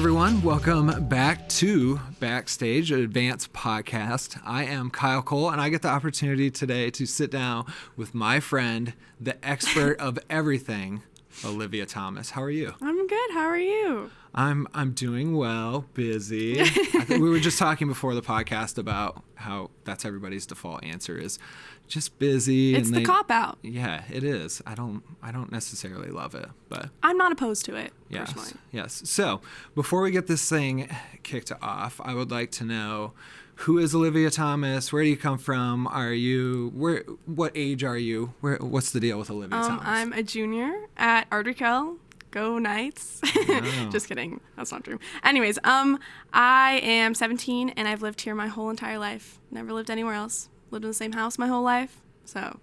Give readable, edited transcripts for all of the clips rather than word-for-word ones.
everyone. Welcome back to Backstage, an advanced podcast. I am Kyle Cole, and I get the opportunity today to sit down with my friend, the expert of everything, Olivia Thomas. How are you? I'm good. How are you? I'm doing well, busy. I think we were just talking before the podcast about how that's everybody's default answer is just busy. It's the cop-out. Yeah, it is. I don't necessarily love it, but I'm not opposed to it, personally. Yes. So before we get this thing kicked off, I would like to know, who is Olivia Thomas? Where do you come from? What age are you? What's the deal with Olivia Thomas? I'm a junior at Ardrey. Go Knights. Wow. Just kidding. That's not true. Anyways, I am 17 and I've lived here my whole entire life. Never lived anywhere else. Lived in the same house my whole life. So.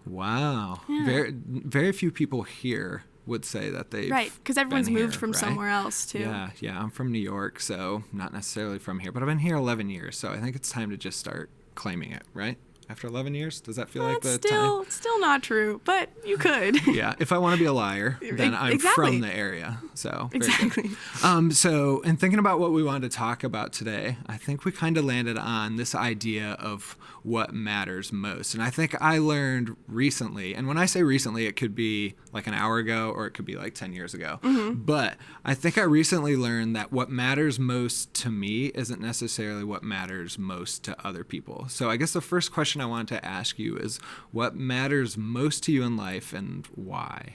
Wow. Yeah. Very few people here would say that they've Right, because everyone's been moved here, from right? somewhere else too. Yeah. I'm from New York, so not necessarily from here, but I've been here 11 years, so I think it's time to just start claiming it, right? After 11 years, does that feel like the time? Still not true, but you could. Yeah, if I want to be a liar, then I'm Exactly. from the area. So very Exactly. good. So in thinking about what we wanted to talk about today, I think we kind of landed on this idea of what matters most. And I think I learned recently, and when I say recently, it could be like an hour ago or it could be like 10 years ago. Mm-hmm. But I think I recently learned that what matters most to me isn't necessarily what matters most to other people. So I guess the first question I wanted to ask you is, what matters most to you in life and why?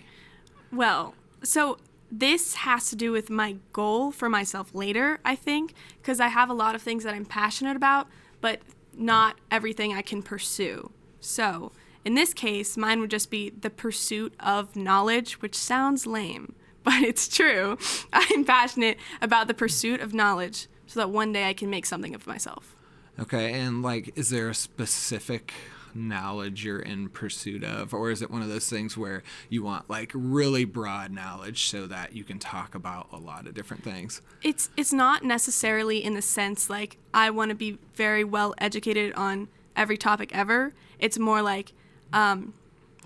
Well, so this has to do with my goal for myself later, I think, because I have a lot of things that I'm passionate about, but not everything I can pursue. So in this case, mine would just be the pursuit of knowledge, which sounds lame, but it's true. I'm passionate about the pursuit of knowledge so that one day I can make something of myself. Okay, and is there a specific knowledge you're in pursuit of, or is it one of those things where you want really broad knowledge so that you can talk about a lot of different things? It's not necessarily in the sense I want to be very well educated on every topic ever. It's more like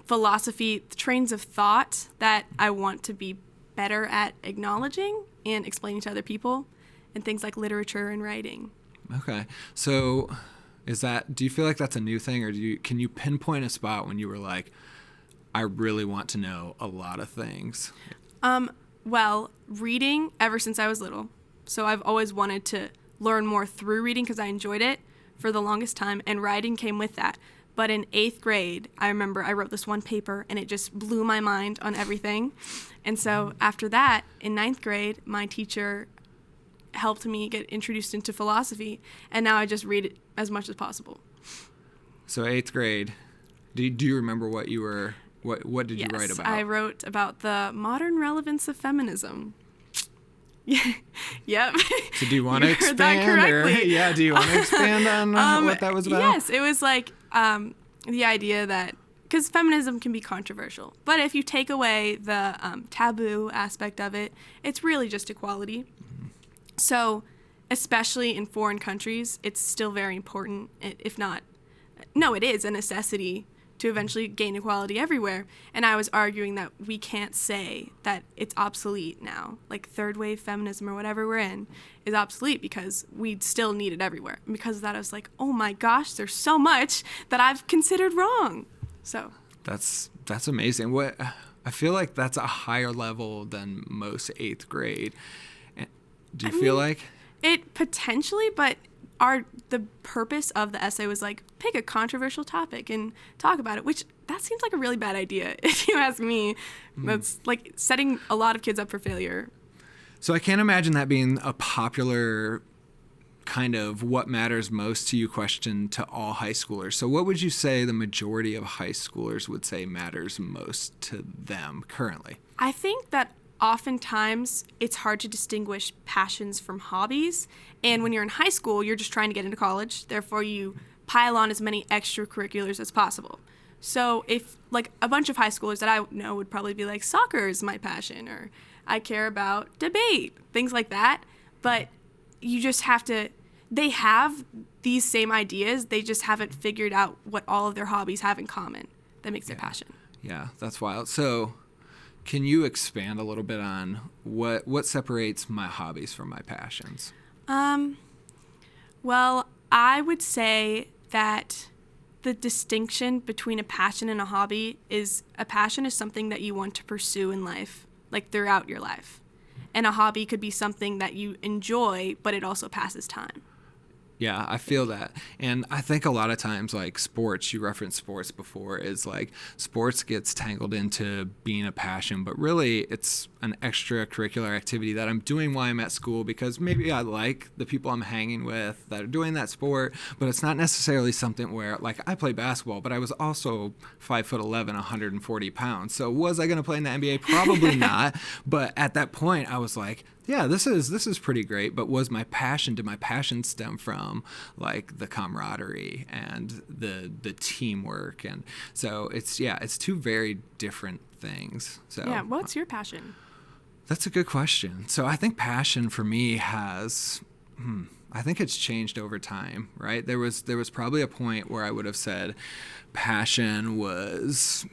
philosophy, trains of thought that I want to be better at acknowledging and explaining to other people, and things like literature and writing. Okay, so do you feel like that's a new thing, or can you pinpoint a spot when you were like, I really want to know a lot of things? Well, reading ever since I was little. So I've always wanted to learn more through reading because I enjoyed it for the longest time, and writing came with that. But in 8th grade, I remember I wrote this one paper and it just blew my mind on everything. And so after that, in 9th grade, my teacher helped me get introduced into philosophy, and now I just read it as much as possible. So 8th grade, do you remember what you were, what did you write about? I wrote about the modern relevance of feminism. Yep. So do you want to heard that expand? correctly. Do you want to expand on what that was about? Yes, it was the idea that, because feminism can be controversial, but if you take away the taboo aspect of it, it's really just equality. So, especially in foreign countries, it's still very important, if not, no, it is a necessity to eventually gain equality everywhere. And I was arguing that we can't say that it's obsolete now, like third wave feminism or whatever we're in is obsolete, because we still need it everywhere. And because of that, I was like, oh my gosh, there's so much that I've considered wrong. So that's amazing. I feel like that's a higher level than most 8th grade. Do you feel like it potentially, but the purpose of the essay was pick a controversial topic and talk about it, which that seems like a really bad idea if you ask me. That's setting a lot of kids up for failure. So I can't imagine that being a popular kind of what matters most to you question to all high schoolers. So what would you say the majority of high schoolers would say matters most to them currently? I think that oftentimes it's hard to distinguish passions from hobbies. And when you're in high school, you're just trying to get into college. Therefore, you pile on as many extracurriculars as possible. So if a bunch of high schoolers that I know would probably be soccer is my passion, or I care about debate, things like that. But you just have to, they have these same ideas. They just haven't figured out what all of their hobbies have in common that makes it passion. Yeah, that's wild. So can you expand a little bit on what separates my hobbies from my passions? Well, I would say that the distinction between a passion and a hobby is a passion is something that you want to pursue in life, like throughout your life. And a hobby could be something that you enjoy, but it also passes time. Yeah, I feel that. And I think a lot of times, like sports, you referenced sports before, is like sports gets tangled into being a passion, but really it's an extracurricular activity that I'm doing while I'm at school because maybe I like the people I'm hanging with that are doing that sport, but it's not necessarily something where, like, I play basketball, but I was also 5'11", 140 pounds. So was I going to play in the NBA? Probably not. But at that point, I was like, yeah, this is pretty great, but did my passion stem from like the camaraderie and the teamwork? And so it's two very different things. So Yeah, what's your passion? That's a good question. So I think passion for me I think it's changed over time, right? There was probably a point where I would have said passion was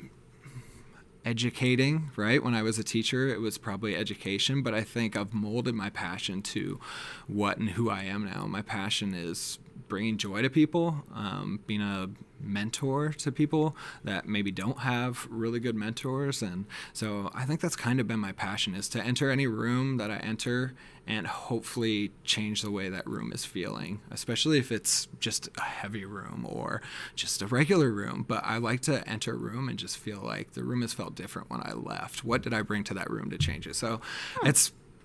educating, right? When I was a teacher, it was probably education, but I think I've molded my passion to what and who I am now. My passion is bringing joy to people, being a mentor to people that maybe don't have really good mentors. And so I think that's kind of been my passion, is to enter any room that I enter and hopefully change the way that room is feeling, especially if it's just a heavy room or just a regular room. But I like to enter a room and just feel like the room has felt different when I left. What did I bring to that room to change it? So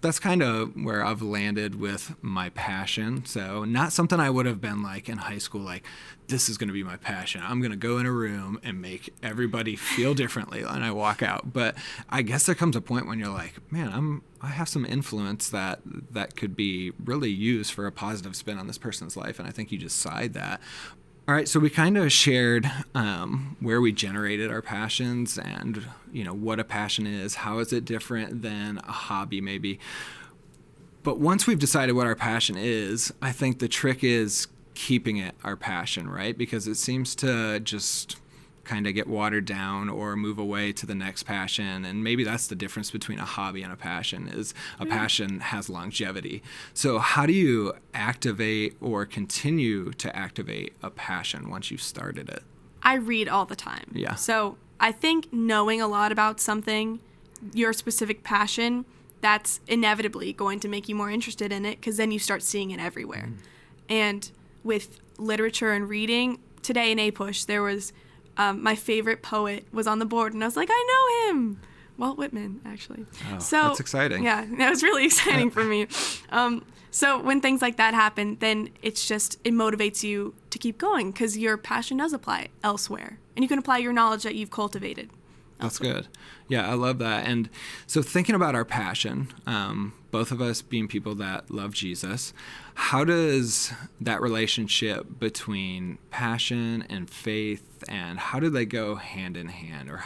that's kind of where I've landed with my passion. So not something I would have been like in high school, like, this is going to be my passion. I'm going to go in a room and make everybody feel differently when I walk out. But I guess there comes a point when you're like, man, I have some influence that could be really used for a positive spin on this person's life. And I think you just decide that. All right, so we kind of shared where we generated our passions and, what a passion is. How is it different than a hobby maybe? But once we've decided what our passion is, I think the trick is keeping it our passion, right? Because it seems to just kind of get watered down or move away to the next passion. And maybe that's the difference between a hobby and a passion, is a passion has longevity. So how do you activate or continue to activate a passion once you've started it? I read all the time. Yeah. So I think knowing a lot about something, your specific passion, that's inevitably going to make you more interested in it, because then you start seeing it everywhere. And with literature and reading, today in APUSH, there was my favorite poet was on the board, and I was like, I know him. Walt Whitman, actually. Oh, so that's exciting. Yeah, that was really exciting for me. So when things like that happen, then it motivates you to keep going, because your passion does apply elsewhere, and you can apply your knowledge that you've cultivated. That's good. Yeah, I love that. And so thinking about our passion, both of us being people that love Jesus, how does that relationship between passion and faith, and how do they go hand in hand? Or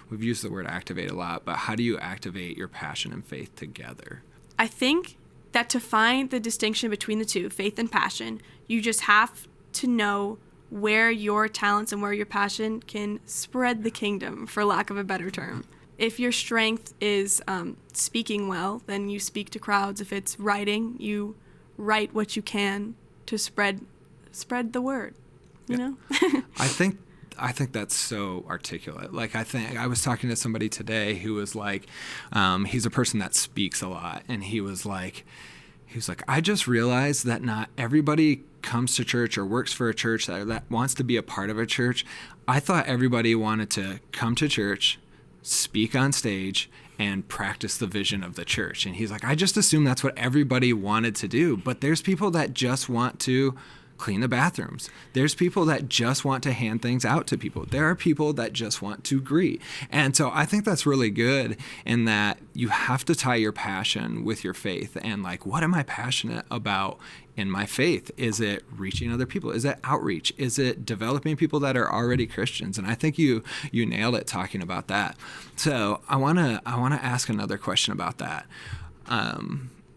we've used the word activate a lot, but how do you activate your passion and faith together? I think that to find the distinction between the two, faith and passion, you just have to know where your talents and where your passion can spread the kingdom, for lack of a better term. If your strength is speaking well, then you speak to crowds. If it's writing, you write what you can to spread the word, you know? I think that's so articulate. Like, I was talking to somebody today who was like, he's a person that speaks a lot, and he was like, I just realized that not everybody comes to church or works for a church that wants to be a part of a church. I thought everybody wanted to come to church, speak on stage, and practice the vision of the church. And he's like, I just assumed that's what everybody wanted to do. But there's people that just want to clean the bathrooms. There's people that just want to hand things out to people. There are people that just want to greet. And so I think that's really good, in that you have to tie your passion with your faith. And like, what am I passionate about in my faith? Is it reaching other people? Is it outreach? Is it developing people that are already Christians? And I think you nailed it talking about that. So I want to ask another question about that.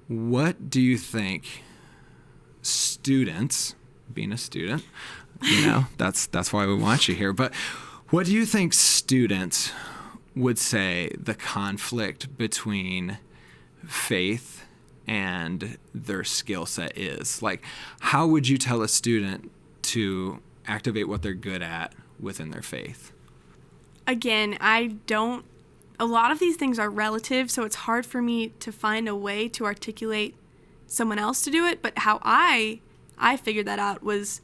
What do you think students, being a student, that's why we want you here, but what do you think students would say the conflict between faith and their skill set is? Like, how would you tell a student to activate what they're good at within their faith? Again, a lot of these things are relative, so it's hard for me to find a way to articulate someone else to do it. But how I figured that out was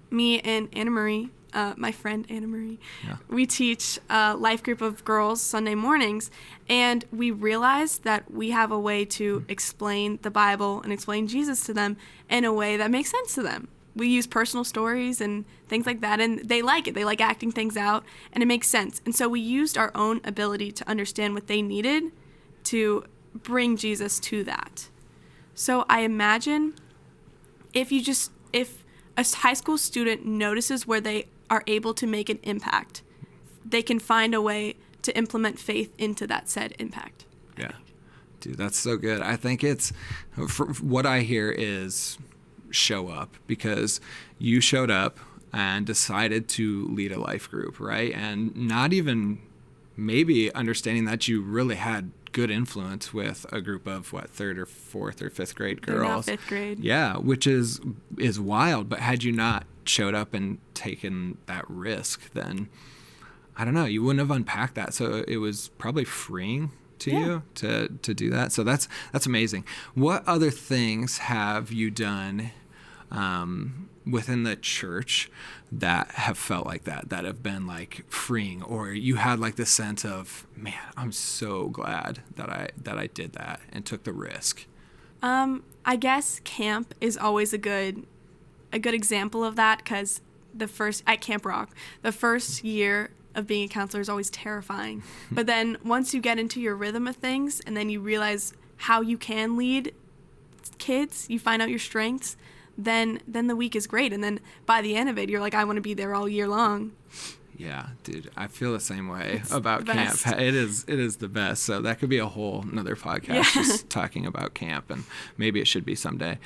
me and Anna Marie, my friend Anna Marie. Yeah. We teach a life group of girls Sunday mornings, and we realized that we have a way to explain the Bible and explain Jesus to them in a way that makes sense to them. We use personal stories and things like that, and they like it. They like acting things out, and it makes sense. And so we used our own ability to understand what they needed to bring Jesus to that. So I imagine if a high school student notices where they are able to make an impact, they can find a way to implement faith into that said impact. Yeah. Dude, that's so good. I think what I hear is show up, because you showed up and decided to lead a life group, right? And not even maybe understanding that you really had good influence with a group of third or fourth or fifth grade girls. They're now fifth grade. Yeah, which is wild. But had you not showed up and taken that risk, then I don't know, you wouldn't have unpacked that. So it was probably freeing to you to do that. So that's amazing. What other things have you done within the church that have felt like that have been like freeing, or you had like this sense of, man, I'm so glad that I did that and took the risk? I guess camp is always a good example of that, because at Camp Rock, the first year of being a counselor is always terrifying. But then once you get into your rhythm of things, and then you realize how you can lead kids, you find out your strengths, then the week is great. And then by the end of it, you're like, I want to be there all year long. Yeah, dude, I feel the same way about camp. It is the best. So that could be a whole another podcast just talking about camp, and maybe it should be someday.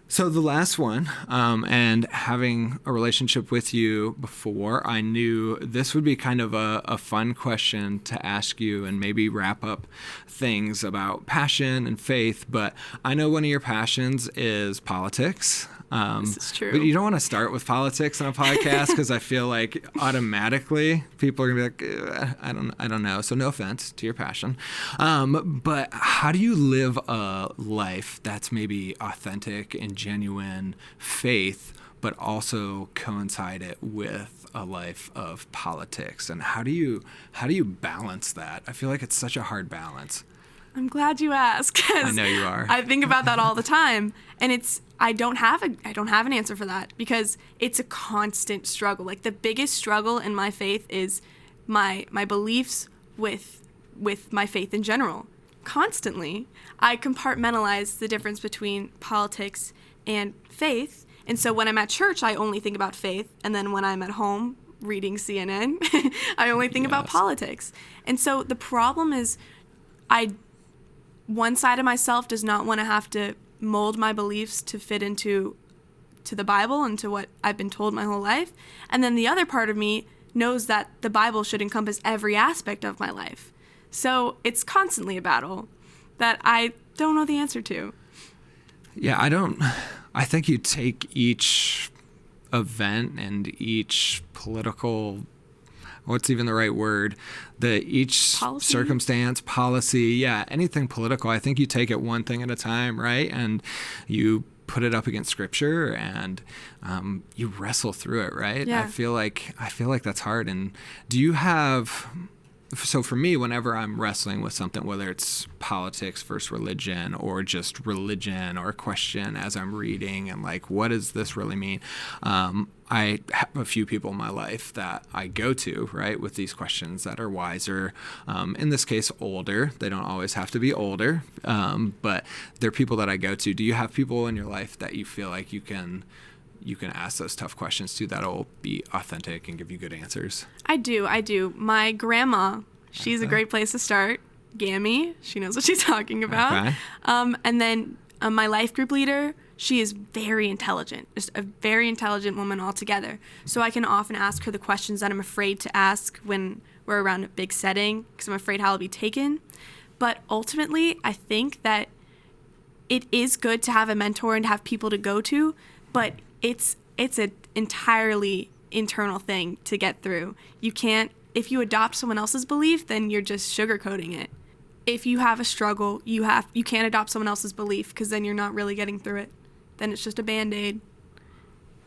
So the last one, and having a relationship with you before, I knew this would be kind of a fun question to ask you and maybe wrap up things about passion and faith. But I know one of your passions is politics. This is true. But you don't want to start with politics on a podcast, because I feel like automatically people are going to be like, I don't know. So no offense to your passion. But how do you live a life that's maybe authentic and genuine faith, but also coincide it with a life of politics? And how do you balance that? I feel like it's such a hard balance. I'm glad you asked. I know you are. I think about that all the time, and I don't have an answer for that, because it's a constant struggle. Like, the biggest struggle in my faith is my beliefs with my faith in general. Constantly, I compartmentalize the difference between politics and faith, and so when I'm at church, I only think about faith, and then when I'm at home reading CNN, I only think about politics. And so the problem is, one side of myself does not want to have to mold my beliefs to fit into the Bible and to what I've been told my whole life. And then the other part of me knows that the Bible should encompass every aspect of my life. So it's constantly a battle that I don't know the answer to. Yeah, I think you take each event and each political, what's even the right word, each policy? Circumstance, policy, anything political. I think you take it one thing at a time, right? And you put it up against scripture, and you wrestle through it, right? Yeah. I feel like that's hard. And do you have, so for me, whenever I'm wrestling with something, whether it's politics versus religion, or just religion, or a question as I'm reading and like, what does this really mean? I have a few people in my life that I go to, right, with these questions that are wiser, in this case, older. They don't always have to be older, but they're people that I go to. Do you have people in your life that you feel like you can ask those tough questions to, that'll be authentic and give you good answers? I do. My grandma, she's a great place to start. Gammy, she knows what she's talking about. Okay. And then my life group leader, she is very intelligent, just a very intelligent woman altogether. So I can often ask her the questions that I'm afraid to ask when we're around a big setting because I'm afraid how I'll be taken. But ultimately, I think that it is good to have a mentor and to have people to go to, but it's an entirely internal thing to get through. You can't, if you adopt someone else's belief, then you're just sugarcoating it. If you have a struggle, you can't adopt someone else's belief because then you're not really getting through it. Then it's just a Band-Aid.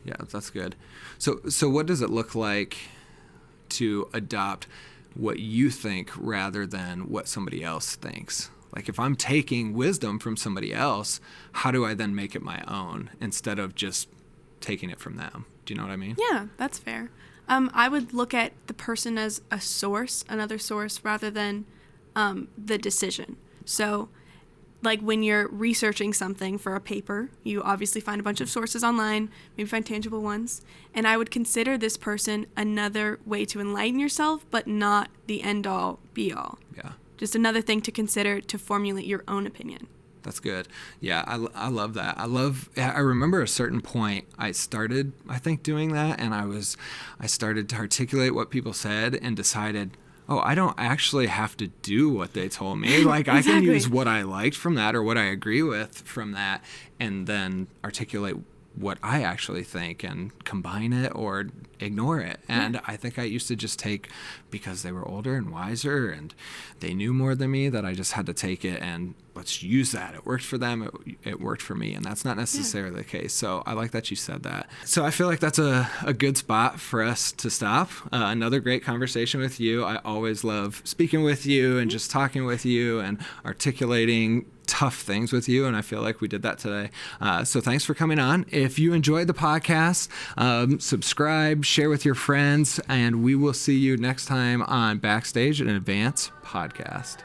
Yeah, that's good. So what does it look like to adopt what you think rather than what somebody else thinks? Like if I'm taking wisdom from somebody else, how do I then make it my own instead of just taking it from them? Do you know what I mean? Yeah, that's fair. I would look at the person as a source, another source, rather than the decision. So like when you're researching something for a paper, you obviously find a bunch of sources online, maybe find tangible ones. And I would consider this person another way to enlighten yourself, but not the end all be all. Yeah. Just another thing to consider to formulate your own opinion. That's good. Yeah, I love that. I remember a certain point I started, I think, doing that, and I started to articulate what people said and decided, oh, I don't actually have to do what they told me. Like Exactly. I can use what I liked from that or what I agree with from that and then articulate what I actually think and combine it or ignore it. And I think I used to just take, because they were older and wiser and they knew more than me, that I just had to take it and let's use that. It worked for them. It worked for me. And that's not necessarily the case. So I like that you said that. So I feel like that's a good spot for us to stop. Another great conversation with you. I always love speaking with you and just talking with you and articulating tough things with you, and I feel like we did that today. So thanks for coming on. If you enjoyed the podcast, subscribe, share with your friends, and we will see you next time on Backstage, an Advance podcast.